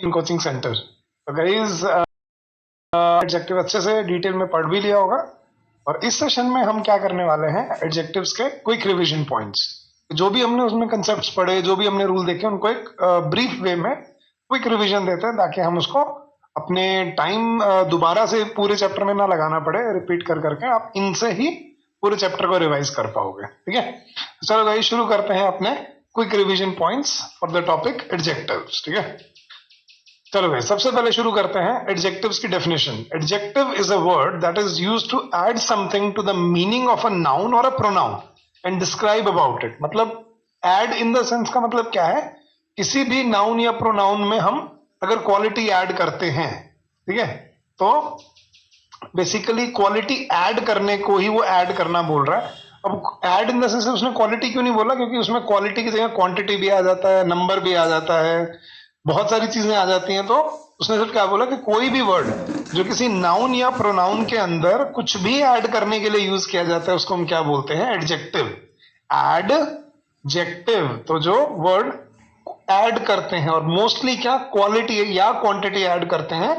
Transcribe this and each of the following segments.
In coaching centre. तो guys adjective अच्छे से डिटेल में पढ़ भी लिया होगा, और इस सेशन में हम क्या करने वाले हैं, एडजेक्टिव्स के क्विक रिवीजन पॉइंट्स। जो भी हमने उसमें कंसेप्ट्स पढ़े, जो भी हमने रूल देखे, उनको एक ब्रीफ वे में क्विक रिवीजन देते हैं, ताकि हम उसको अपने टाइम दोबारा से पूरे चैप्टर में ना लगाना पड़े, रिपीट कर करके आप इनसे ही पूरे चैप्टर को रिवाइज कर पाओगे। ठीक है, चलो गाइस शुरू करते हैं अपने quick revision points for the topic adjectives. ठीक है, चलो भाई सबसे पहले शुरू करते हैं एडजेक्टिव्स की definition. Adjective is a word that is used to add something to the meaning of a noun और a pronoun and describe about it. मतलब ऐड इन द सेंस का मतलब क्या है, किसी भी नाउन या प्रोनाउन में हम अगर क्वालिटी ऐड करते हैं, ठीक है, तो बेसिकली क्वालिटी ऐड करने को ही वो ऐड करना बोल रहा है। अब ऐड इन द सेंस उसने क्वालिटी क्यों नहीं बोला, क्योंकि उसमें क्वालिटी की जगह क्वांटिटी भी आ जाता है, नंबर भी आ जाता है, बहुत सारी चीजें आ जाती हैं। तो उसने सिर्फ क्या बोला कि कोई भी वर्ड जो किसी नाउन या प्रोनाउन के अंदर कुछ भी ऐड करने के लिए यूज किया जाता है, उसको हम क्या बोलते हैं, एडजेक्टिव। एडजेक्टिव, तो जो वर्ड ऐड करते हैं, और मोस्टली क्या क्वालिटी या क्वांटिटी ऐड करते हैं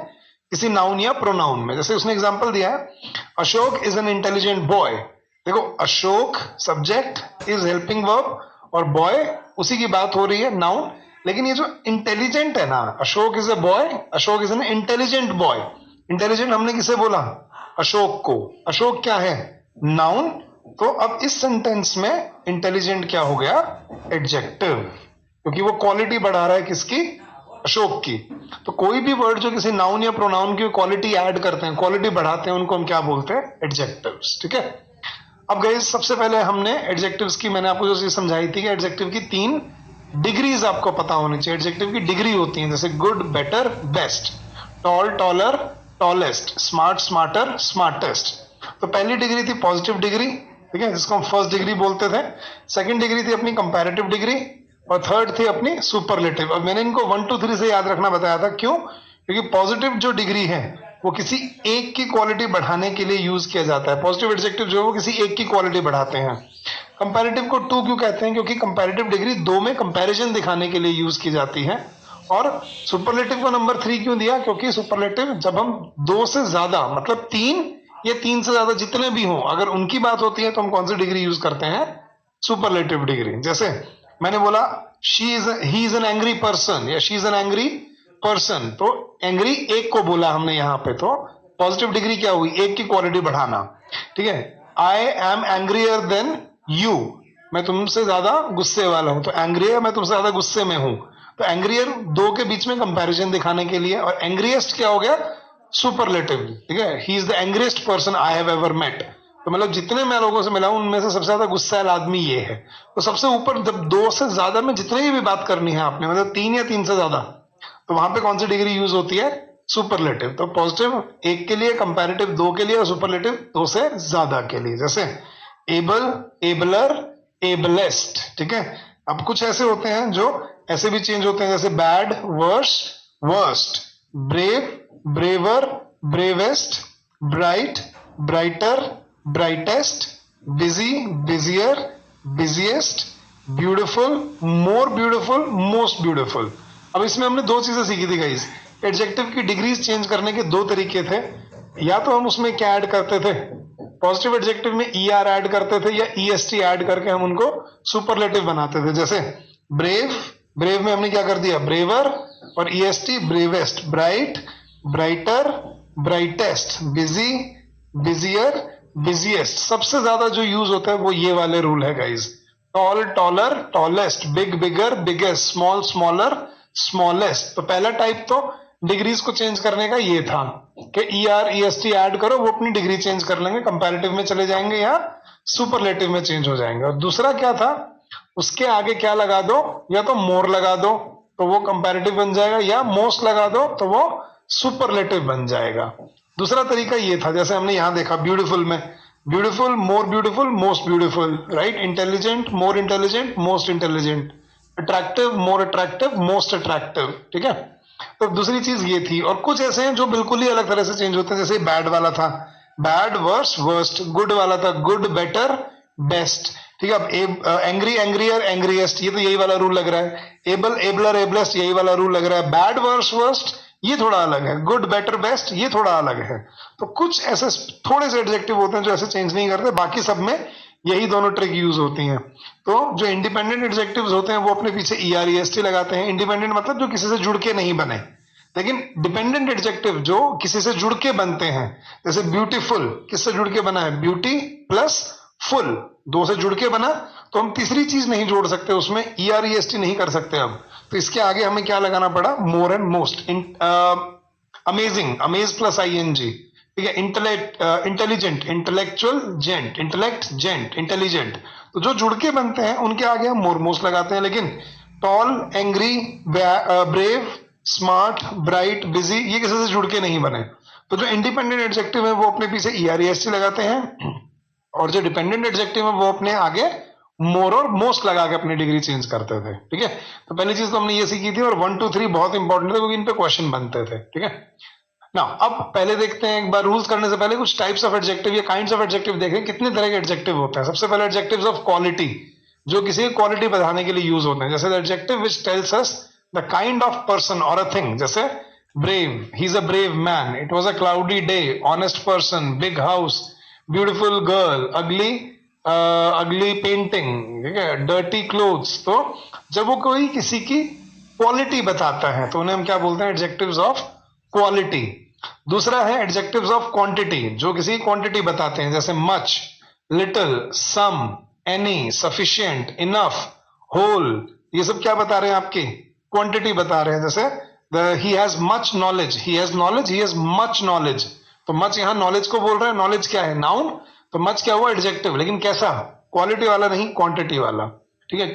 किसी नाउन या प्रोनाउन में। जैसे उसने एग्जांपल दिया है, Ashok is an intelligent boy. देखो Ashok subject, is helping verb, और बॉय उसी की बात हो रही है, नाउन। लेकिन ये जो इंटेलिजेंट है ना, Ashok is a boy, Ashok is an intelligent boy. Intelligent हमने किसे बोला, अशोक को। अशोक क्या है, नाउन। तो अब इस सेंटेंस में इंटेलिजेंट क्या हो गया, एडजेक्टिव, क्योंकि वो क्वालिटी बढ़ा रहा है किसकी, अशोक की। तो कोई भी वर्ड जो किसी नाउन या प्रोनाउन की क्वालिटी ऐड करते हैं, क्वालिटी बढ़ाते हैं, उनको हम क्या बोलते हैं, एडजेक्टिव्स। ठीक है, अब गाइस सबसे पहले हमने एडजेक्टिव्स की, मैंने आपको जो चीज समझाई थी कि एडजेक्टिव की 3 डिग्रीज आपको पता होनी चाहिए। एडजेक्टिव की डिग्री होती है, जैसे good, better, best, tall, taller, tallest, smart, smarter, smartest. तो पहली डिग्री थी पॉजिटिव डिग्री, ठीक है, जिसको हम फर्स्ट डिग्री बोलते थे। सेकंड डिग्री थी अपनी कंपैरेटिव डिग्री, और थर्ड थी अपनी सुपरलेटिव। अब मैंने इनको 1 2 3 से याद रखना बताया था, क्यों, क्योंकि पॉजिटिव जो डिग्री है वो किसी एक की क्वालिटी बढ़ाने के लिए यूज किया जाता है। पॉजिटिव एडजेक्टिव जो है वो किसी एक की क्वालिटी बढ़ाते हैं। कंपैरेटिव को 2 क्यों कहते हैं, क्योंकि कंपैरेटिव डिग्री 2 में कंपैरिजन दिखाने के लिए यूज की जाती है। और सुपरलेटिव को नंबर 3 क्यों दिया, क्योंकि सुपरलेटिव जब हम 2 से ज्यादा, मतलब 3 या 3 से ज्यादा जितने भी हों, अगर उनकी बात होती है तो हम कौन सी डिग्री यूज करते हैं, सुपरलेटिव डिग्री। जैसे मैंने बोला he is an angry person, या she is an angry person, तो एंग्री एक को बोला हमने यहाँ पे, तो पॉजिटिव डिग्री क्या हुई, एक की क्वालिटी बढ़ाना। ठीक है, आई एम एंग्रियर देन यू, मैं तुमसे ज्यादा गुस्से वाला हूं, तो एंग्रियर मैं तुमसे ज्यादा गुस्से में हूं। तो एंग्रियर 2 के बीच में कंपैरिजन दिखाने के लिए। और एंग्रिएस्ट क्या हो गया, सुपरलेटिव। ठीक है, he is the angriest person I have ever met, तो मतलब जितने मैं लोगों से मिला हूं उनमें से सबसे ज्यादा गुस्सैल आदमी ये है। तो सबसे ऊपर जब 2 से ज्यादा में जितने की भी बात करनी है आपने, मतलब 3 या 3 से ज्यादा, तो वहां पे कौन सी डिग्री यूज होती है, सुपरलेटिव। तो पॉजिटिव 1 के लिए, कंपैरेटिव 2 के लिए, और सुपरलेटिव 2 से ज्यादा के लिए। जैसे एबल, एबलर, एबलेस्ट। ठीक है, अब कुछ ऐसे होते हैं जो ऐसे भी चेंज होते हैं, जैसे bad, worse, worst, brave, braver, bravest, bright, brighter, brightest, busy, busier, busiest, beautiful, more beautiful, most beautiful. अब इसमें हमने 2 चीजें सीखी थी गाइस। एडजेक्टिव की डिग्रीज चेंज करने के 2 तरीके थे, या तो हम उसमें क्या ऐड करते थे, पॉजिटिव एडजेक्टिव में ER ऐड करते थे, या EST ऐड करके हम उनको सुपरलेटिव बनाते थे। जैसे ब्रेव, ब्रेव में हमने क्या कर दिया, ब्रेवर, और EST bravest, bright, brighter, brightest, busy, busier, busiest. सबसे ज्यादा जो यूज होता है वो ये वाले रूल है guys, tall, taller, tallest, big, bigger, biggest, small, smaller, smallest. तो पहला टाइप तो डिग्रीज को चेंज करने का ये था कि ER EST ऐड करो, वो अपनी डिग्री चेंज कर लेंगे, कंपैरेटिव में चले जाएंगे या सुपरलेटिव में चेंज हो जाएंगे। और दूसरा क्या था, उसके आगे क्या लगा दो, या तो मोर लगा दो तो वो कंपैरेटिव बन जाएगा, या मोस्ट लगा दो तो वो सुपरलेटिव बन जाएगा। दूसरा तरीका ये था, जैसे हमने यहां देखा ब्यूटीफुल में, beautiful, more beautiful, most beautiful, right. Intelligent, more intelligent, most intelligent. Attractive, more attractive, most attractive. ठीक है, तो दूसरी चीज ये थी। और कुछ ऐसे हैं जो बिल्कुल ही अलग तरह से चेंज होते हैं, जैसे बैड वाला था बैड, वर्स्ट, वर्स्ट। गुड वाला था गुड, बेटर, बेस्ट, ठीक है। अब एंग्री, एंग्रियर, एंग्रीएस्ट, ये तो यही वाला रूल लग रहा है। एबल, एबलर, एबलेस्ट, यही वाला रूल लग रहा है। बैड, वर्स, वर्स्ट, ये थोड़ा अलग है। गुड, बेटर, बेस्ट, ये थोड़ा अलग है। तो कुछ ऐसे थोड़े से एडजेक्टिव होते हैं जो ऐसे चेंज नहीं करते, बाकी सब में यही दोनों ट्रिक यूज होती हैं। तो जो इंडिपेंडेंट एडजेक्टिव्स होते हैं वो अपने पीछे E R E S T लगाते हैं। इंडिपेंडेंट मतलब जो किसी से जुड़ के नहीं बने, लेकिन डिपेंडेंट एडजेक्टिव जो किसी से जुड़ के बनते हैं, जैसे ब्यूटीफुल किससे जुड़ के बना है? ब्यूटी प्लस फुल, दो से जुड़ के बना, तो हम तीसरी चीज नहीं जोड़ सकते उसमें, E R E S T नहीं कर सकते अब। तो इसके आगे हमें क्या लगाना पड़ा? More and most. Amazing, amaze plus I N G, ठीक है। Intellect, intelligent, intellectual, gent, intellect, gent, intelligent. तो जो जुड़ के बनते हैं उनके आगे हम मोर मोस्ट लगाते हैं। लेकिन tall, angry, brave, smart, bright, busy, ये किसी से जुड़ के नहीं बने। तो जो इंडिपेंडेंट एडजेक्टिव है वो अपने पीछे E R E S T लगाते हैं, और जो डिपेंडेंट एडजेक्टिव है वो अपने आगे मोर और मोस्ट लगा के अपनी डिग्री चेंज करते थे, ठीक है। तो पहली चीज तो हमने ये सीखी थी, और 1 2 3 बहुत इंपॉर्टेंट थे क्योंकि इन पे क्वेश्चन बनते थे, ठीक है ना। अब पहले देखते हैं, एक बार रूल्स करने से पहले कुछ टाइप्स ऑफ एडजेक्टिव या काइंड्स ऑफ एडजेक्टिव देखें, कितने तरह के एडजेक्टिव होते हैं। सबसे पहले एडजेक्टिव्स ऑफ क्वालिटी, जो किसी क्वालिटी बताने के लिए यूज होते हैं, जैसे adjective which tells us the kind of person और अ थिंग, जैसे brave, he is a brave man, it was a cloudy day, honest person, big house, beautiful girl, अगली, अगली पेंटिंग, ठीक है, डर्टी क्लोथ्स। तो जब वो कोई किसी की क्वालिटी बताता है तो उन्हें हम क्या बोलते हैं? Adjectives of quality. दूसरा है एडजेक्टिव्स ऑफ क्वांटिटी, जो किसी क्वांटिटी बताते हैं, जैसे मच, लिटिल, सम, एनी, सफिशिएंट, इनफ, होल, ये सब क्या बता रहे हैं? आपकी क्वांटिटी बता रहे हैं। जैसे he has much knowledge, he has knowledge, he has much knowledge. तो मच यहां नॉलेज को बोल रहे हैं, नॉलेज क्या है? नाउन। तो मच क्या हुआ? एडजेक्टिव, लेकिन कैसा? क्वालिटी वाला नहीं, क्वांटिटी वाला, ठीक है।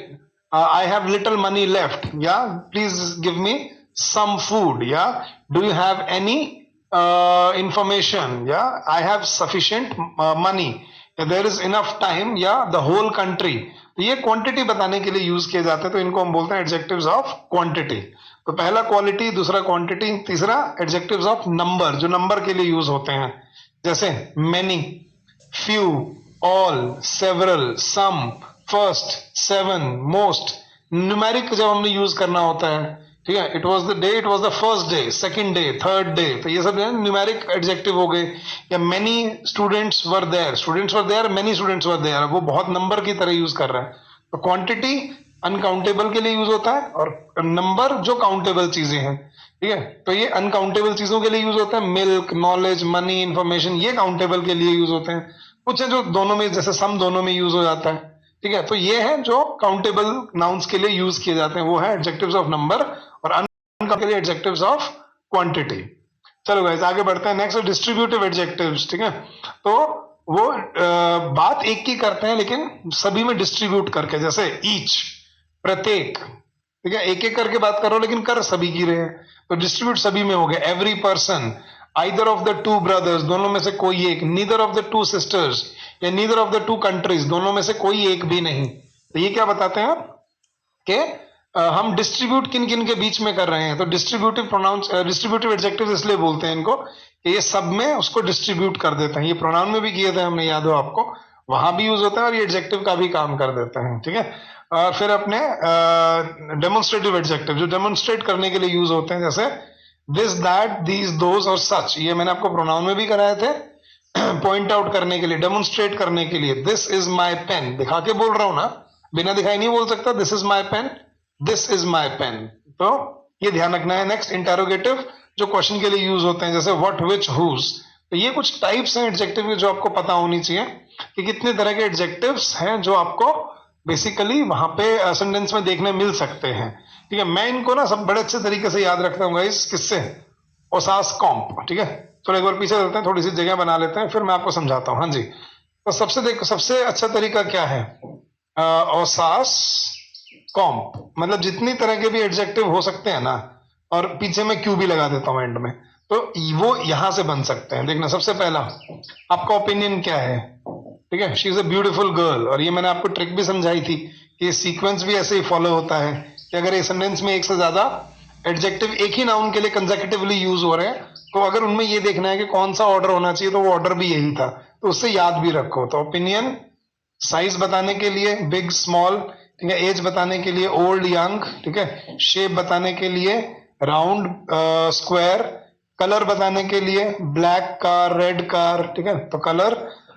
I have little money left, या please give me some food, या do you have any information, या आई हैव सफिशिएंट मनी, या देयर इज इनफ टाइम, या द होल कंट्री। तो ये क्वांटिटी बताने के लिए यूज किए जाते हैं, तो इनको हम बोलते हैं एडजेक्टिव्स ऑफ क्वांटिटी। तो पहला क्वालिटी, दूसरा क्वांटिटी, तीसरा एडजेक्टिव्स ऑफ नंबर, जो नंबर के लिए यूज होते हैं, जैसे many, few, all, several, some, first, seven, most. Numeric जब हमने यूज करना होता है, ठीक है, it was the day, it was the first day, second day, third day, तो ये सब न्यूमेरिक एडजेक्टिव हो गए। या many students were there, students were there, many students were there, वो बहुत नंबर की तरह यूज कर रहे हैं। तो क्वांटिटी अनकाउंटेबल के लिए यूज होता है, और नंबर जो काउंटेबल चीजें हैं, ठीक है, तो ये अनकाउंटेबल चीजों के लिए यूज होता है। मिल्क, नॉलेज, मनी, इंफॉर्मेशन, ये काउंटेबल के लिए यूज होते हैं। कुछ है जो दोनों में, जैसे सम दोनों में यूज हो जाता है, ठीक है। तो ये है जो काउंटेबल नाउन्स के लिए यूज किए जाते हैं, वो है एडजेक्टिव्स ऑफ नंबर, और अनकाउंटेबल के लिए एडजेक्टिव्स ऑफ क्वांटिटी। चलो गाइस आगे बढ़ते हैं। नेक्स्ट डिस्ट्रीब्यूटिव एडजेक्टिव्स, ठीक है। तो वो बात एक की करते हैं लेकिन सभी में डिस्ट्रीब्यूट करके, जैसे ईच, प्रत्येक, ठीक है, एक एक करके बात कर रहे हो लेकिन कर सभी की रहे हैं, तो डिस्ट्रीब्यूट सभी में हो गया। Every person, either of the two brothers, दोनों में से कोई एक, neither of the two sisters, या neither of the two countries, दोनों में से कोई एक भी नहीं। तो ये क्या बताते हैं कि हम डिस्ट्रीब्यूट किन किन के बीच में कर रहे हैं। तो डिस्ट्रीब्यूटिव प्रोनाउंस, डिस्ट्रीब्यूटिव एडजेक्टिव इसलिए बोलते हैं इनको कि ये सब में उसको डिस्ट्रीब्यूट कर देते हैं। ये प्रोनाउन में भी किए थे हमने, याद हो आपको, वहां भी यूज होता है, और ये एडजेक्टिव का भी काम कर देते हैं, ठीक है। और फिर अपने डेमोन्स्ट्रेटिव एडजेक्टिव, जो डेमोन्स्ट्रेट करने के लिए यूज होते हैं, जैसे दिस, दैट, दीज, दोज और सच। ये मैंने आपको प्रोनाउन में भी कराए थे, पॉइंट आउट करने के लिए, डेमोन्स्ट्रेट करने के लिए। दिस इज माई पेन, दिखा के बोल रहा हूं ना, बिना दिखाई नहीं बोल सकता। This is my pen, this is my pen, तो ये ध्यान रखना है। नेक्स्ट इंटेरोगेटिव, जो क्वेश्चन के लिए यूज होते हैं, जैसे व्हाट, विच, हुज। तो ये कुछ टाइप्स हैं एडजेक्टिव के जो आपको पता होनी चाहिए कि कितने तरह के एडजेक्टिव्स हैं जो आपको बेसिकली वहां पे सेंटेंस में देखने मिल सकते हैं, ठीक है। मैं इनको ना सब बड़े अच्छे तरीके से याद रखता हूँ गाइस, किससे? ओसास कॉम्प, ठीक है। चलो एक बार पीछे चलते हैं, थोड़ी सी जगह बना लेते हैं, फिर मैं आपको समझाता हूँ। हाँ जी, तो सबसे देखो, सबसे अच्छा तरीका क्या है? ओसास कॉम्प, मतलब जितनी तरह के भी एडजेक्टिव हो सकते हैं ना, और पीछे में क्यू भी लगा देता हूं एंड में, तो वो यहां से बन सकते हैं। देखना, सबसे पहला आपका ओपिनियन क्या है, ठीक है। She is a beautiful girl, और ये मैंने आपको ट्रिक भी समझाई थी कि सीक्वेंस भी ऐसे ही फॉलो होता है कि अगर एक सेंटेंस में एक से ज्यादा एडजेक्टिव एक ही नाउन के लिए कंसेक्यूटिवली यूज हो रहे हैं, तो अगर उनमें ये देखना है कि कौन सा ऑर्डर होना चाहिए, तो वो ऑर्डर भी यही था, तो उससे याद भी रखो। तो ओपिनियन, साइज बताने के लिए बिग स्मॉल, ठीक है, एज बताने के लिए ओल्ड यंग, ठीक है, शेप बताने के लिए राउंड स्क्वायर, कलर बताने के लिए ब्लैक कार रेड कार, ठीक है, तो कलर।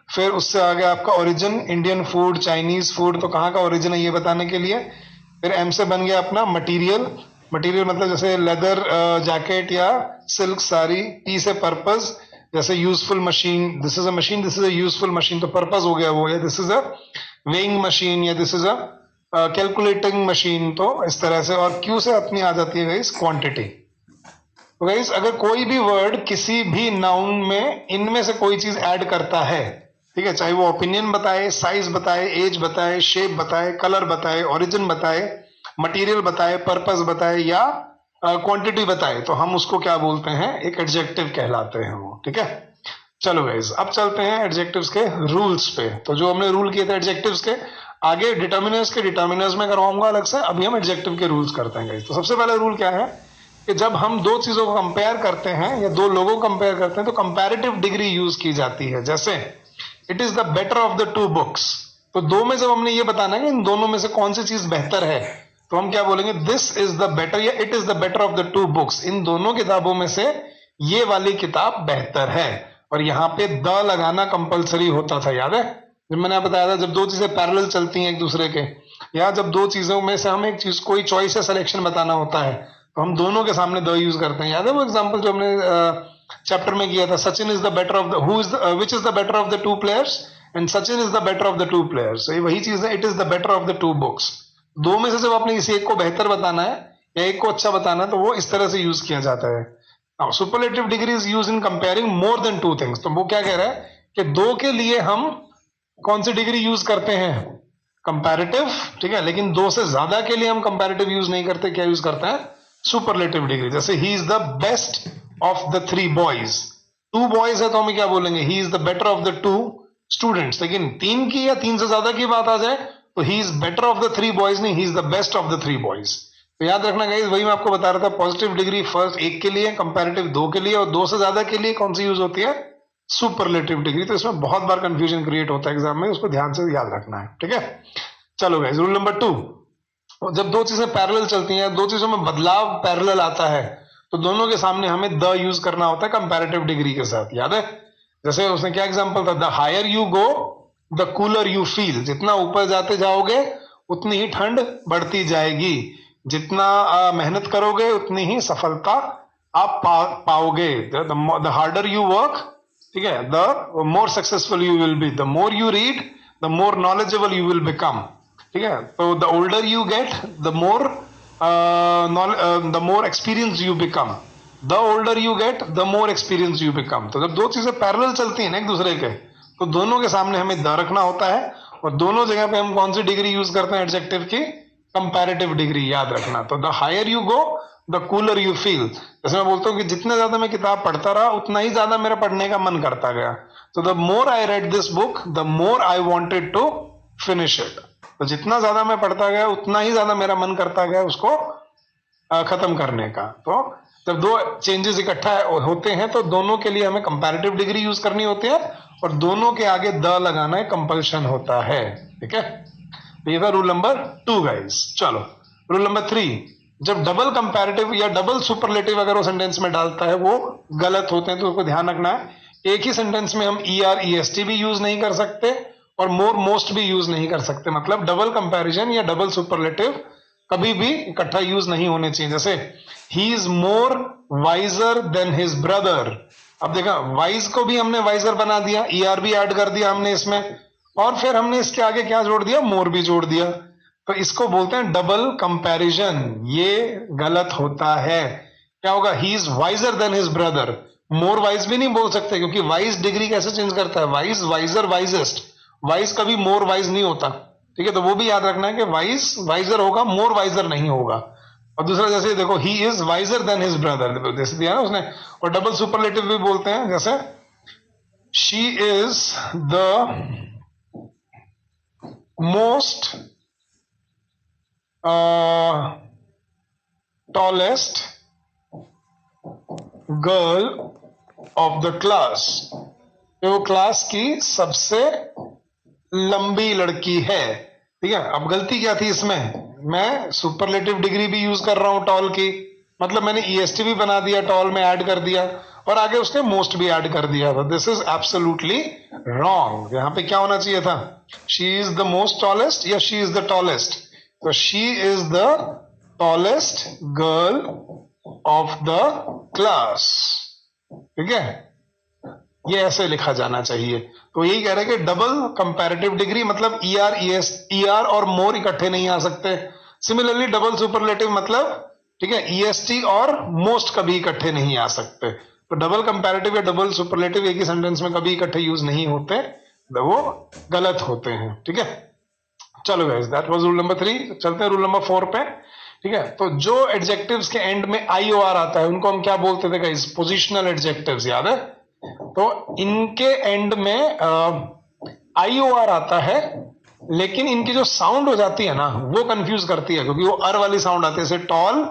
फिर उससे आगे आपका origin, Indian food Chinese food, तो कहाँ का ओरिजिन है ये बताने के लिए। फिर एम से बन गया अपना मटेरियल, मटेरियल मतलब जैसे लेदर जैकेट या सिल्क साड़ी। पी से पर्पस, जैसे useful machine, this is a machine, this is a useful machine, तो पर्पस हो गया वो, या this is a weighing machine, या this is a calculating machine, तो इस तरह से। और क्यू से अपनी आ जाती है गाइस क्वांटिटी। तो गाइस अगर कोई भी वर्ड किसी भी नाउन में इनमें से कोई चीज ऐड करता है, ठीक है, चाहे वो ओपिनियन बताए, साइज बताए, एज बताए, शेप बताए, कलर बताए, ओरिजिन बताए, मटेरियल बताए, पर्पस बताए, या क्वांटिटी बताए, तो हम उसको क्या बोलते हैं, एक एडजेक्टिव कहलाते हैं वो, ठीक है। चलो गाइस अब चलते हैं एडजेक्टिव्स के रूल्स पे। तो जो हमने रूल किए थे एडजेक्टिव्स के, आगे डिटर्मिनर्स के डिटर्मिनर्स में करवाऊंगा अलग से, अभी हम एडजेक्टिव के रूल्स करते हैं गाइस। तो सबसे पहला रूल क्या है कि जब हम दो चीजों को कंपेयर करते हैं या दो लोगों को कंपेयर करते हैं तो कंपैरेटिव डिग्री यूज की जाती है। जैसे it is the better of the two books, तो दो में जब हमने ये बताना है कि इन दोनों में से कौन सी चीज बेहतर है, तो हम क्या बोलेंगे, दिस इज द बेटर या it is the better of the two books, इन दोनों किताबों में से ये वाली किताब बेहतर है। और यहाँ पे द लगाना कंपलसरी होता था, याद है जब मैंने बताया था, जब दो चीजें पैरेलल चलती हैं एक दूसरे के, या जब दो चीजों में से हम एक चीज कोई चॉइस या सिलेक्शन बताना होता है, तो हम दोनों के सामने द यूज करते हैं। याद है वो एग्जांपल जो हमने चैप्टर में किया था, Sachin is the better of the who is which is the better of the two players, and Sachin is the better of the two players. ये वही चीज है, it is the better of the two books. दो में से जब आपने किसी एक को बेहतर बताना है या एक को अच्छा बताना है, तो वो इस तरह से यूज किया जाता है। Now superlative degree is use in comparing more than two things, तो वो क्या कह रहा है कि दो के लिए हम कौन सी डिग्री यूज करते हैं, कंपैरेटिव, ठीक है, लेकिन दो से ज्यादा के लिए हम कंपैरेटिव यूज नहीं करते, क्या यूज करते हैं, सुपरलेटिव डिग्री। जैसे he is the best of the three boys, two boys है तो हम क्या बोलेंगे, he is the better of the two students. लेकिन तीन की या तीन से ज्यादा की बात आ जाए तो he is better of the three boys नहीं, he is the best of the three boys. तो याद रखना गाइस, वही मैं आपको बता रहा था, पॉजिटिव डिग्री फर्स्ट एक के लिए, कंपैरेटिव दो के लिए, और दो से ज्यादा के लिए कौन सी यूज होती है, सुपरलेटिव डिग्री। तो इसमें बहुत बार कंफ्यूजन क्रिएट होता है एग्जाम में, उसको ध्यान से याद रखना है, ठीक है। चलो गाइस रूल नंबर 2, जब दो चीजें पैरेलल चलती हैं, दो चीजों में बदलाव पैरेलल आता है, तो दोनों के सामने हमें द यूज करना होता है कंपैरेटिव डिग्री के साथ, याद है। जैसे उसने क्या एग्जांपल था, the higher you go the cooler you feel, जितना ऊपर जाते जाओगे उतनी ही ठंड बढ़ती जाएगी, जितना मेहनत करोगे उतनी ही सफलता आप पाओगे। द हार्डर यू वर्क, ठीक है, the more successful you will be, the more you read the more knowledgeable you will become, ठीक है। तो the older you get the more experience you become, the older you get the more experience you become. तो जब दो चीजें parallel चलती हैं ना एक दूसरे के, तो दोनों के सामने हमें द रखना होता है, और दोनों जगह पे हम कौन सी डिग्री यूज करते हैं एडजेक्टिव की, कंपैरेटिव डिग्री, याद रखना। तो the higher you go the cooler you feel, जैसे मैं बोलता हूँ कि जितने ज्यादा मैं किताब पढ़ता रहा उतना ही ज्यादा मेरा पढ़ने का मन करता गया। तो the more I read this book the more I wanted to finish it, तो जितना ज्यादा मैं पढ़ता गया उतना ही ज्यादा मेरा मन करता गया उसको खत्म करने का। तो जब दो चेंजेस इकट्ठा होते हैं तो दोनों के लिए हमें कंपैरेटिव डिग्री यूज करनी होती है, और दोनों के आगे द लगाना एक कंपल्शन होता है, ठीक है। तो ये था रूल नंबर 2 गाइस। चलो रूल नंबर 3, जब डबल कंपैरेटिव या डबल सुपरलेटिव अगर वो सेंटेंस में डालता है वो गलत होते हैं, तो उसको ध्यान रखना है। एक ही सेंटेंस में हम ER EST भी यूज नहीं कर सकते और मोर मोस्ट भी यूज नहीं कर सकते, मतलब डबल कंपैरिजन या डबल सुपरलेटिव कभी भी इकट्ठा यूज नहीं होने चाहिए। जैसे he is more visor then his brother, अब देखा वाइज को भी हमने वाइजर बना दिया, ER भी ऐड कर दिया हमने इसमें, और फिर हमने इसके आगे क्या जोड़ दिया, मोर भी जोड़ दिया, तो इसको बोलते हैं डबल कंपैरिजन, ये गलत होता है। क्या होगा, he is wiser then his brother, more wise भी नहीं बोल सकते क्योंकि वाइज डिग्री कैसे चेंज करता है, वाइज वाइजर वाइजेस्ट, वाइज कभी मोर वाइज नहीं होता, ठीक है। तो वो भी याद रखना है कि वाइज वाइजर होगा, मोर वाइजर नहीं होगा। और दूसरा जैसे देखो, he is wiser then his brother, जैसे दिया ना उसने। और डबल सुपरलेटिव भी बोलते हैं, जैसे she is the most tallest girl of the class, वो क्लास की सबसे लंबी लड़की है। ठीक है, अब गलती क्या थी इसमें, मैं सुपरलेटिव डिग्री भी यूज कर रहा हूं टॉल की, मतलब मैंने ईएसटी भी बना दिया, टॉल में ऐड कर दिया और आगे उसने मोस्ट भी ऐड कर दिया था। This is absolutely wrong. यहां पे क्या होना चाहिए था, she is the most tallest या शी इज द टॉलेस्ट। तो she is the tallest girl of the class. ठीक है, ये ऐसे लिखा जाना चाहिए। तो यही कह रहे हैं कि डबल कंपैरेटिव डिग्री मतलब ईआर और मोर इकट्ठे नहीं आ सकते। सिमिलरली डबल सुपरलेटिव मतलब, ठीक है, ईएसटी और मोस्ट कभी इकट्ठे नहीं आ सकते। तो डबल कंपैरेटिव या डबल सुपरलेटिव एक ही सेंटेंस में कभी इकट्ठे यूज नहीं होते, वो गलत होते हैं। ठीक है, चलो guys, that was rule number 3। चलते हैं रूल नंबर 4 पे। ठीक है, तो जो एडजेक्टिव्स के एंड में आईओआर आता है उनको हम क्या बोलते थे गाइस, पोजिशनल एडजेक्टिव्स, याद है। तो इनके एंड में आईओआर आता है, लेकिन इनकी जो साउंड हो जाती है ना वो कंफ्यूज करती है, क्योंकि वो अर वाली साउंड आती है, जैसे tall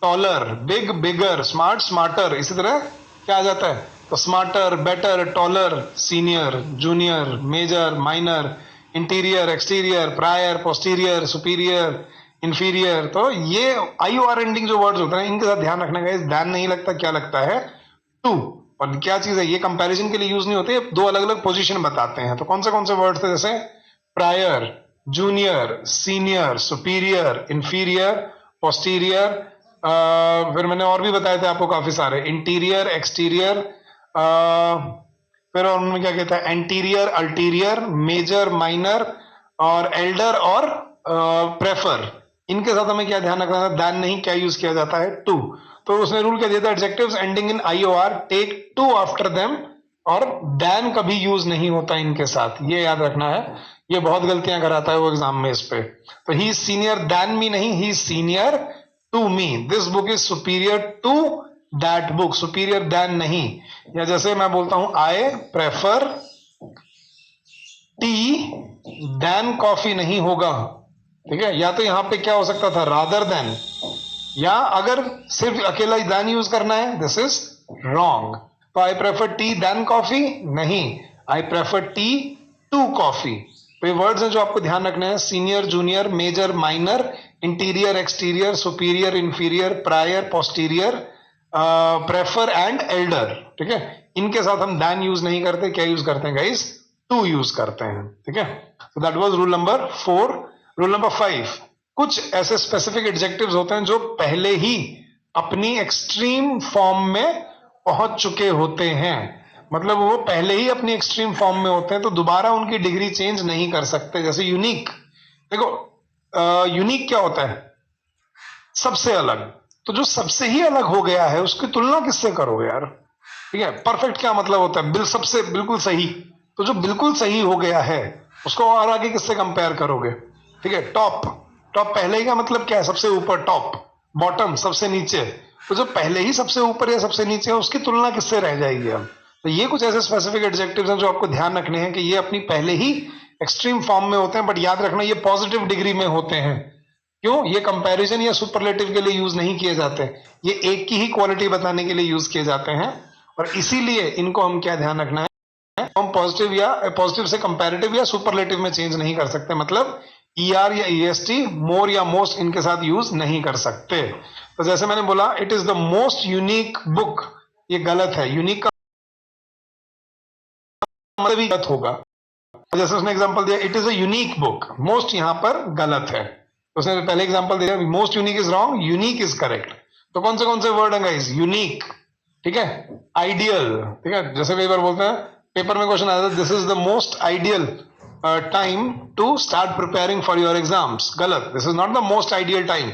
taller, big bigger, smart smarter. इसी तरह क्या आ जाता है, तो smarter, better, taller, senior, junior, major, minor, interior, exterior, prior, posterior, superior, inferior. तो ये आईओआर एंडिंग जो वर्ड्स होते हैं इनके साथ ध्यान रखना है, ध्यान नहीं लगता क्या लगता है, टू। और क्या चीज है, ये कंपैरिजन के लिए यूज नहीं होते, दो अलग अलग पोजीशन बताते हैं। तो कौन से वर्ड थे, जैसे prior, junior, senior, superior, inferior, posterior, फिर मैंने और भी बताए थे आपको काफी सारे, इंटीरियर, एक्सटीरियर, फिर और उनमें क्या कहता है, एंटीरियर, अल्टीरियर, मेजर, माइनर और एल्डर और प्रेफर। इनके साथ हमें क्या ध्यान रखना है, दैन नहीं, क्या यूज किया जाता है, टू। तो उसने रूल क्या दिया था, adjectives ending in IOR take to after them, और दैन कभी यूज नहीं होता इनके साथ, ये याद रखना है। ये बहुत गलतियां कराता है वो एग्जाम में इस पे। तो ही सीनियर दैन मी नहीं, he senior to me, this book is superior to that book, superior than नहीं। या जैसे मैं बोलता हूं I prefer tea than coffee, नहीं होगा। ठीक है, या तो यहां पे क्या हो सकता था, रादर देन, या अगर सिर्फ अकेला दैन यूज करना है, दिस इज रॉन्ग। तो I prefer tea than coffee नहीं, I prefer tea to coffee. तो ये वर्ड्स हैं जो आपको ध्यान रखने हैं, senior, junior, major, minor, interior, exterior, superior, inferior, prior, posterior, prefer and elder. ठीक है, इनके साथ हम दैन यूज नहीं करते, क्या यूज करते हैं गाइस, टू यूज करते हैं। ठीक है, तो that was rule number 4। Rule number 5, कुछ ऐसे स्पेसिफिक एडजेक्टिव्स होते हैं जो पहले ही अपनी एक्सट्रीम फॉर्म में पहुंच चुके होते हैं, मतलब वो पहले ही अपनी एक्सट्रीम फॉर्म में होते हैं, तो दोबारा उनकी डिग्री चेंज नहीं कर सकते। जैसे यूनिक, देखो यूनिक क्या होता है, सबसे अलग। तो जो सबसे ही अलग हो गया है उसकी तुलना किससे करोगे यार। ठीक है, परफेक्ट क्या मतलब होता है, सबसे बिल्कुल सही। तो जो बिल्कुल सही हो गया है उसको और आगे किससे कंपेयर करोगे। ठीक है, टॉप, टॉप पहले का मतलब क्या है, सबसे ऊपर, टॉप, बॉटम सबसे नीचे। तो जो पहले ही सबसे ऊपर या सबसे नीचे है उसकी तुलना किससे रह जाएगी अब। तो ये कुछ ऐसे स्पेसिफिक एडजेक्टिव्स हैं जो आपको ध्यान रखने हैं कि ये अपनी पहले ही एक्सट्रीम फॉर्म में होते हैं, बट याद रखना ये पॉजिटिव डिग्री में होते हैं। क्यों, ये कंपैरिजन या सुपरलेटिव के लिए यूज नहीं किए जाते, ये एक की ही क्वालिटी बताने के लिए यूज किए जाते हैं। और इसीलिए इनको हम क्या ध्यान रखना है, हम पॉजिटिव या पॉजिटिव से कंपैरेटिव या सुपरलेटिव में चेंज नहीं कर सकते, मतलब ईआर या ईएसटी, मोर या मोस्ट इनके साथ यूज नहीं कर सकते। तो जैसे मैंने बोला, it is the most unique book, ये गलत है, यूनिक का मतलब ही गलत होगा। जैसे उसने एग्जांपल दिया, it is a unique book, most यहां पर गलत है। उसने पहले एग्जांपल दिया, most unique is wrong, unique is correct. तो कौन से वर्ड है गाइस, यूनिक, ठीक है, आइडियल। ठीक है, जैसे कई बार बोलते हैं, पेपर में क्वेश्चन आता है, this is the most ideal time to start preparing for your exams, गलत, this is not the most ideal time,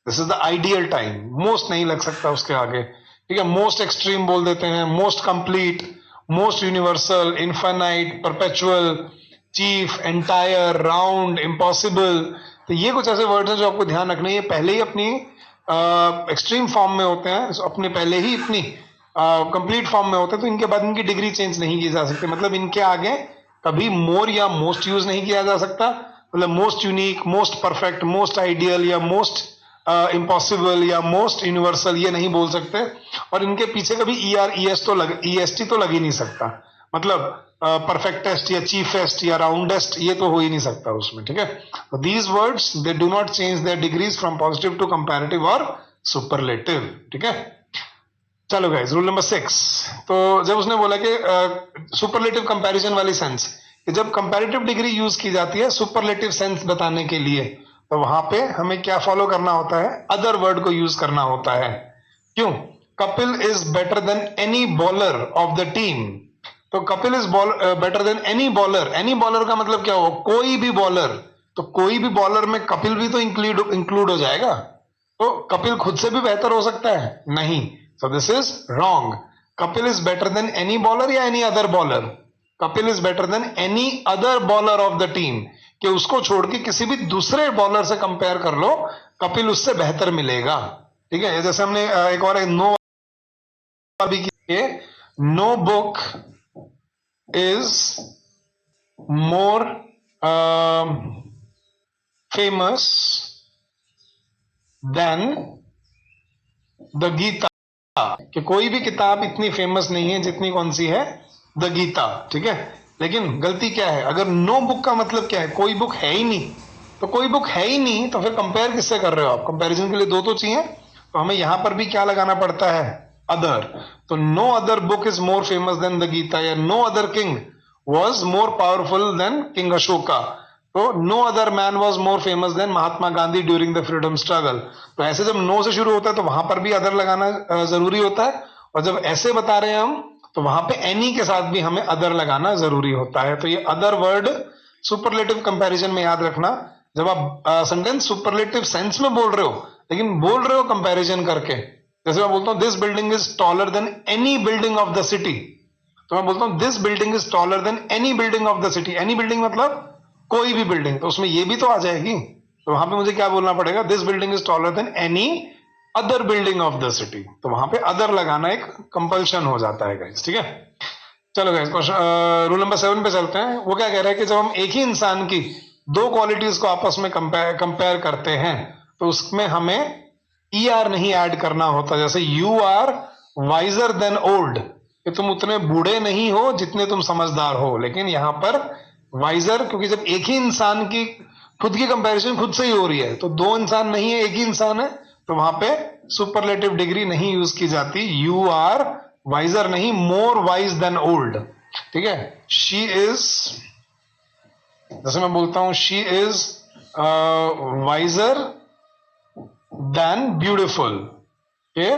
this is the ideal time, most नहीं लग सकता उसके आगे। ठीक है, मोस्ट एक्सट्रीम बोल देते हैं, most complete, most universal, infinite, perpetual, chief, entire, round, impossible. तो ये कुछ ऐसे वर्ड्स हैं जो आपको ध्यान रखने, ये पहले ही अपनी एक्सट्रीम फॉर्म में होते हैं, अपने पहले ही अपनी कंप्लीट फॉर्म में होते हैं, तो इनके बाद इनकी डिग्री चेंज नहीं की जा सकती, मतलब इनके आगे कभी मोर या मोस्ट यूज नहीं किया जा सकता। मतलब most unique, most perfect, most ideal या मोस्ट इम्पॉसिबल या मोस्ट यूनिवर्सल ये नहीं बोल सकते। और इनके पीछे कभी ईआर ईएसटी तो लग ही नहीं सकता। मतलब परफेक्टेस्ट या चीफेस्ट या राउंडेस्ट, ये तो हो ही नहीं सकता उसमें, ठीक है। तो these words they do not change their degrees from positive to comparative और सुपरलेटिव, ठीक है। चलो गाइस, रूल नंबर 6। तो जब उसने बोला कि सुपरलेटिव कंपैरिजन वाली सेंस, कि जब कंपैरेटिव डिग्री यूज की जाती है सुपरलेटिव सेंस बताने के लिए, तो वहां पे हमें क्या फॉलो करना होता है, अदर वर्ड को यूज करना होता है। क्यों? Kapil is better than any bowler of the team. तो Kapil is better than any bowler, any bowler का मतलब क्या हो, कोई भी बॉलर। तो कोई भी बॉलर में कपिल भी तो इंक्लूड हो जाएगा। तो कपिल खुद से भी बेहतर हो सकता है? नहीं। So this is wrong. Kapil is better than any bowler या any other bowler? Kapil is better than any other bowler of the team, कि उसको छोड़ के किसी भी दूसरे बॉलर से कंपेयर कर लो, कपिल उससे बेहतर मिलेगा, ठीक है। जैसे हमने एक और नो भी की, no book is more famous than the Gita, कि कोई भी किताब इतनी फेमस नहीं है जितनी कौन सी है, द गीता, ठीक है। लेकिन गलती क्या है, अगर नो बुक का मतलब क्या है, कोई बुक है ही नहीं। तो कोई बुक है ही नहीं, तो फिर कंपेयर किससे कर रहे हो आप? कंपैरिजन के लिए दो तो चाहिए, तो हमें यहां पर भी क्या लगाना पड़ता है, अदर। तो no other book is more famous than the Gita, या no other king was more powerful than king Ashoka. तो no other man was more famous than Mahatma Gandhi during the freedom struggle. तो ऐसे जब नो से शुरू होता है तो वहां पर भी अदर लगाना जरूरी होता है, और जब ऐसे बता रहे हैं हम, तो वहां पे एनी के साथ भी हमें अदर लगाना जरूरी होता है। तो ये अदर वर्ड सुपरलेटिव कंपैरिजन में याद रखना। जब आप सेंटेंस सुपरलेटिव सेंस में बोल रहे हो, लेकिन बोल रहे हो कंपैरिजन करके, जैसे मैं बोलता हूं this building is taller than any building of the city, तो मैं बोलता हूं this building is taller than any building of the city. Any building मतलब कोई भी बिल्डिंग, तो उसमें ये भी तो आ जाएगी। तो वहां पे मुझे क्या बोलना पड़ेगा, this building is taller than any other building of the city. तो वहां पे अदर लगाना एक कंपल्शन हो जाता है गाइस, ठीक है। चलो गाइस, क्वेश्चन रूल नंबर 7 पे चलते हैं। वो क्या कह रहा है कि जब हम एक ही इंसान की दो क्वालिटीज को आपस में कंपेयर करते हैं, तो उसमें हमें ई आर नहीं ऐड करना होता। जैसे you are wiser than old, कि तुम उतने बूढ़े नहीं हो जितने तुम समझदार हो। लेकिन यहां पर वाइजर, क्योंकि जब एक ही इंसान की खुद की कंपैरिजन खुद से ही हो रही है, तो दो इंसान नहीं है, एक ही इंसान है, तो वहां पे सुपरलेटिव डिग्री नहीं यूज की जाती। यू आर वाइजर नहीं, मोर वाइज देन ओल्ड, ठीक है। शी इज, जैसे मैं बोलता हूं she is wiser than beautiful, कि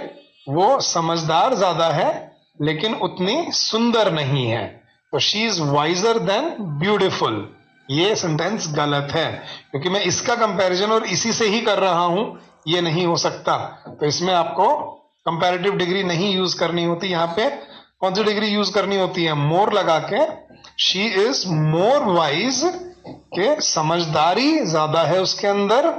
वो समझदार ज्यादा है लेकिन उतनी सुंदर नहीं है। तो she is wiser than beautiful, ये सेंटेंस गलत है, क्योंकि मैं इसका कंपैरिजन और इसी से ही कर रहा हूं, ये नहीं हो सकता। तो इसमें आपको कंपैरेटिव डिग्री नहीं यूज करनी होती। यहां पे कौन सी डिग्री यूज करनी होती है, मोर लगा के। शी इज मोर वाइज, के समझदारी ज्यादा है उसके अंदर,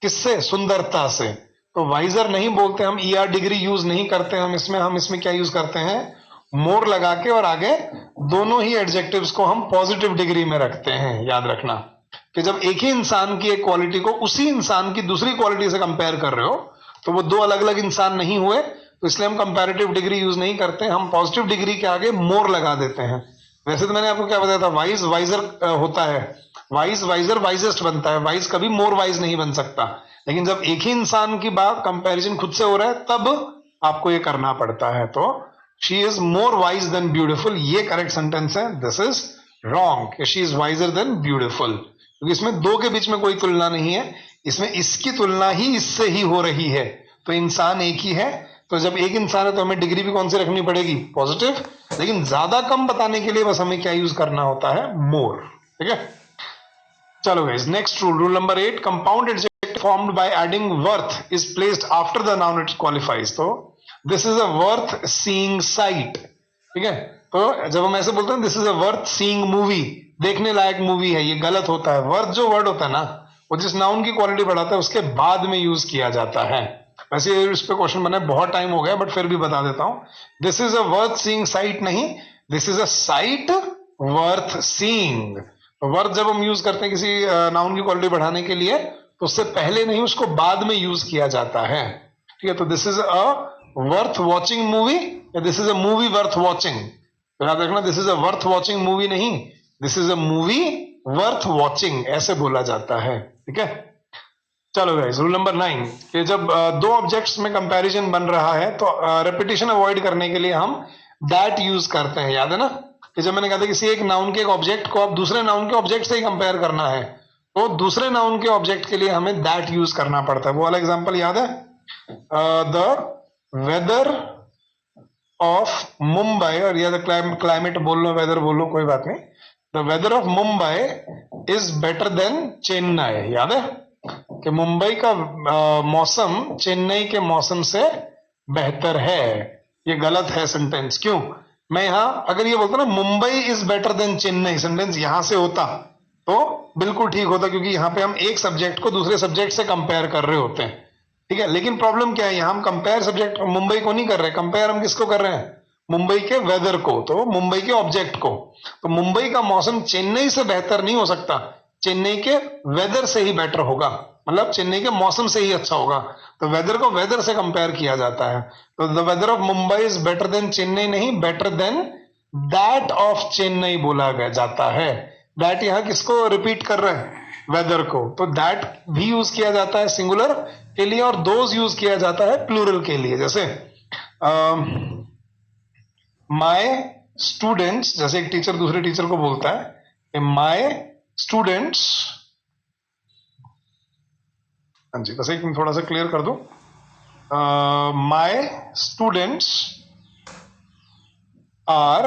किससे, सुंदरता से। तो वाइजर नहीं बोलते हम, ई आर डिग्री यूज नहीं करते हम इसमें क्या यूज करते हैं, मोर लगा के, और आगे दोनों ही एडजेक्टिव्स को हम पॉजिटिव डिग्री में रखते हैं। याद रखना कि जब एक ही इंसान की एक क्वालिटी को उसी इंसान की दूसरी क्वालिटी से कंपेयर कर रहे हो, तो वो दो अलग अलग इंसान नहीं हुए, तो इसलिए हम कंपैरेटिव डिग्री यूज नहीं करते, हम पॉजिटिव डिग्री के आगे मोर लगा देते हैं। वैसे तो मैंने आपको क्या बताया था, वाइज वाइजर होता है, वाइज वाइजर वाइजेस्ट बनता है, वाइज कभी मोर वाइज नहीं बन सकता। लेकिन जब एक ही इंसान की बात कंपैरिजन खुद से हो रहा है, तब आपको ये करना पड़ता है। तो she is more wise than beautiful, ये करेक्ट सेंटेंस है। This is wrong, she is wiser than beautiful, क्योंकि इसमें दो के बीच में कोई तुलना नहीं है, इसमें इसकी तुलना ही इससे ही हो रही है। तो इंसान एक ही है, तो जब एक इंसान है तो हमें डिग्री भी कौन सी रखनी पड़ेगी, पॉजिटिव। लेकिन ज्यादा कम बताने के लिए बस हमें क्या यूज करना होता है, मोर, ठीक है। चलो guys, next rule, rule number 8, compound adjective formed by adding worth is placed after the noun it qualifies. तो this is a worth seeing sight, ठीक है। तो जब हम ऐसे बोलते हैं this is a worth seeing movie, देखने लायक मूवी है, ये गलत होता है। वर्थ जो वर्ड होता है ना, वो जिस नाउन की क्वालिटी बढ़ाता है उसके बाद में यूज किया जाता है। वैसे इस पे क्वेश्चन बना बहुत टाइम हो गया, बट फिर भी बता देता हूं। This is a worth seeing sight नहीं, this is a sight worth seeing. Worth जब हम यूज करते हैं किसी नाउन की क्वालिटी बढ़ाने के लिए, तो उससे पहले नहीं, उसको बाद में यूज किया जाता है, ठीक है। तो this is a worth watching movie, या this is a movie worth watching, तो याद रखना, this is a worth watching movie नहीं, this is a movie worth watching, ऐसे बोला जाता है। ठीक है, चलो गाइस, रूल नंबर 9 कि जब दो ऑब्जेक्ट्स में कंपैरिजन बन रहा है तो रेपिटेशन अवॉइड करने के लिए हम दैट यूज करते हैं। याद है ना कि जब मैंने कहा था किसी एक नाउन के एक ऑब्जेक्ट को आप दूसरे नाउन के ऑब्जेक्ट से ही कंपेयर करना है, तो दूसरे नाउन के ऑब्जेक्ट के लिए हमें दैट यूज करना पड़ता है। वो वाला एग्जांपल याद है, द वेदर ऑफ मुंबई, और या क्लाइमेट बोल लो, वेदर बोल लो, कोई बात नहीं। The weather of Mumbai is better than Chennai. याद है कि मुंबई का मौसम चेन्नई के मौसम से बेहतर है। ये गलत है सेंटेंस। क्यों? मैं यहां अगर ये बोलता ना Mumbai is better than Chennai, sentence यहां से होता तो बिल्कुल ठीक होता, क्योंकि यहां पे हम एक सब्जेक्ट को दूसरे सब्जेक्ट से कंपेयर कर रहे होते हैं। ठीक है, लेकिन प्रॉब्लम क्या है, यहां हम कंपेयर सब्जेक्ट मुंबई को नहीं कर रहे, कंपेयर हम किसको कर रहे हैं, मुंबई के वेदर को, तो मुंबई के ऑब्जेक्ट को। तो मुंबई का मौसम चेन्नई से बेहतर नहीं हो सकता, चेन्नई के वेदर से ही बेटर होगा, मतलब चेन्नई के मौसम से ही अच्छा होगा। तो वेदर को वेदर से कंपेयर किया जाता है। तो the weather of Mumbai is better than Chennai नहीं, better than that of Chennai बोला गया जाता है। दैट यहां किसको रिपीट कर रहे हैं, वेदर को। तो दैट भी यूज किया जाता है सिंगुलर के लिए और दोज यूज किया जाता है प्लूरल के लिए। जैसे माय स्टूडेंट्स, जैसे एक टीचर दूसरे टीचर को बोलता है कि माय स्टूडेंट्स, हाँ जी, बस एक मिनट थोड़ा सा क्लियर कर दो। माय स्टूडेंट्स आर,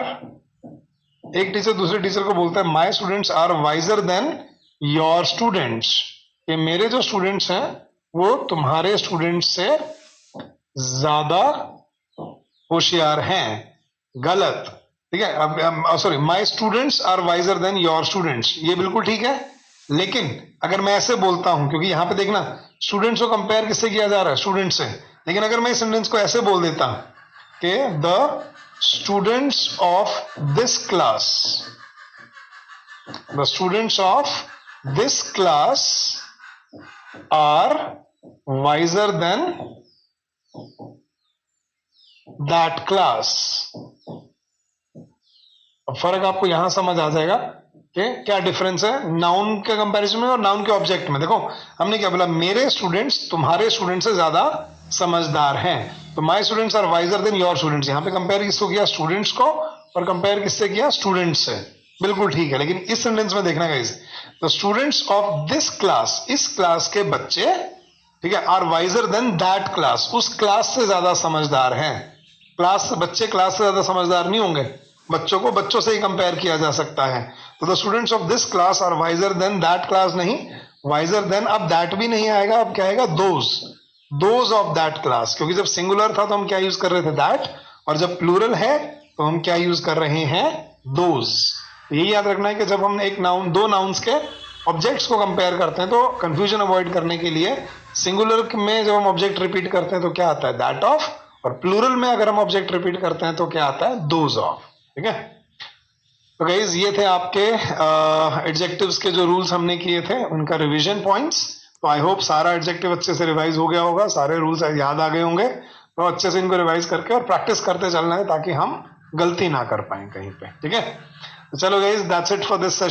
एक टीचर दूसरे टीचर को बोलता है my students are wiser than your students, कि मेरे जो स्टूडेंट्स हैं वो तुम्हारे स्टूडेंट्स से ज्यादा होशियार हैं। गलत। ठीक है, अब sorry, my students are wiser than your students, ये बिल्कुल ठीक है। लेकिन अगर मैं ऐसे बोलता हूं, क्योंकि यहां पे देखना स्टूडेंट्स को कंपेयर किससे किया जा रहा है, स्टूडेंट से। लेकिन अगर मैं इस सेंटेंस को ऐसे बोल देता कि the students of this class, the students of this class are wiser than that class. फर्क आपको यहां समझ आ जाएगा कि क्या डिफरेंस है नाउन के कंपैरिजन में और नाउन के ऑब्जेक्ट में। देखो हमने क्या बोला, मेरे स्टूडेंट्स तुम्हारे स्टूडेंट से ज्यादा समझदार हैं। तो my students are wiser than your students, यहां पे कंपेयर किसको किया, स्टूडेंट्स को, और कंपेयर किससे किया, स्टूडेंट्स से। बिल्कुल ठीक है। लेकिन इस सेंटेंस में देखना guys, the students of this class, इस क्लास के बच्चे, ठीक है, are wiser than that class, उस क्लास से ज्यादा समझदार हैं। क्लास बच्चे क्लास से ज्यादा समझदार नहीं होंगे, बच्चों को बच्चों से ही कंपेयर किया जा सकता है। तो the students of this class are wiser than that class नहीं, वाइजर देन, अब दैट भी नहीं आएगा, अब क्या आएगा, दोज ऑफ दैट क्लास। क्योंकि जब सिंगुलर था तो हम क्या यूज कर रहे थे, दैट, और जब प्लूरल है तो हम क्या यूज कर रहे हैं, दोज। यही याद रखना है कि जब हम एक नाउन, दो नाउन्स के ऑब्जेक्ट्स को कंपेयर करते हैं तो कंफ्यूजन अवॉइड करने के लिए सिंगुलर में जब हम ऑब्जेक्ट रिपीट करते हैं तो क्या आता है, दैट ऑफ, और प्लूरल में अगर हम ऑब्जेक्ट रिपीट करते हैं तो क्या आता है, दोज ऑफ। ठीक है, तो गाइज ये थे आपके एडजेक्टिव्स के जो रूल्स हमने किए थे, उनका रिवीजन पॉइंट्स। तो आई होप सारा एडजेक्टिव अच्छे से रिवाइज हो गया होगा, सारे रूल्स याद आ गए होंगे। तो अच्छे से इनको रिवाइज करके और प्रैक्टिस करते चलना है ताकि हम गलती ना कर पाए कहीं पे। ठीक है, तो चलो guys, that's it for this session.